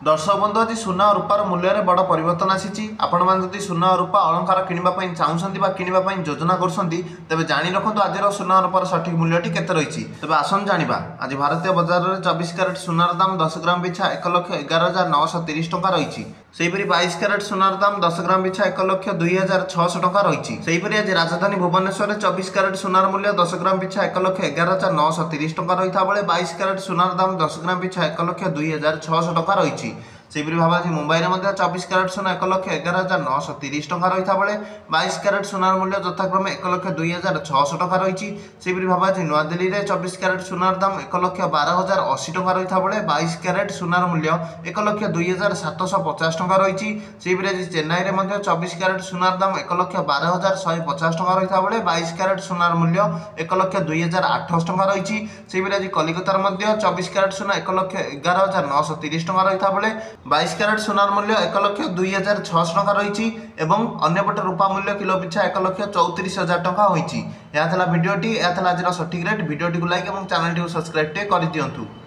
दर्शक बंधु आज सुना और रूपार मूल्य में बड़ परिवर्तन आसी आपण मैंने सुना और रूपा अलंकार किणापी चाहूँगी किणापी योजना कर जाणी रखु आज सुना और रूपार सठिक मूल्य केते रही तेज आसन जाना आज भारतीय बजार में 24 क्यारेट सुनार दाम 10 ग्राम पिछा 1,11,930 टंका रही। सेहीपरि 22 क्यारेट सुनार दाम 10 ग्राम पिछा 1,02,600 टंका रही। सेहीपरि आज राजधानी भुवनेश्वर में 24 क्यारेट सुनार मूल्य 10 ग्राम पिछा 1,11,930 टंका रही बेले 22 क्यारेट सुनार दाम 10 ग्राम पिछा 1,02,600 टंका रही। सेहीपरि भाव आज मुंबई में 24 क्यारेट सुना 1,11,930 टंका रही बेले 22 क्यारेट सुनार मूल्य यथाक्रमे 1,02,600 टंका रही। सेहीपरि भाव आज नुआदिल्ली में 24 क्यारेट सुनार दाम 1,12,080 टंका रही बेले 22 क्यारेट सुनार मूल्य 1,02,750 टंका रही। सेहीपरि आज चेन्नई में 24 क्यारेट सुनार दाम 1,12,150 टंका रही बेले 22 क्यारेट सुनार मूल्य 1,02,028 टंका रही। सेहीपरि आज कलिकतार 24 क्यारेट सुना 1,11,930 टंका रही बेले 22 क्यारेट सुनार मूल्य 1,02,600 टंका रही। अन्यपटे रूपा मूल्य किलो पिछा 1,34,000 टंका होईची। यह भिडियोटी आज सठिक रेट। भिडियोटी को लाइक और चैनल को सब्सक्राइब कर दिंतु।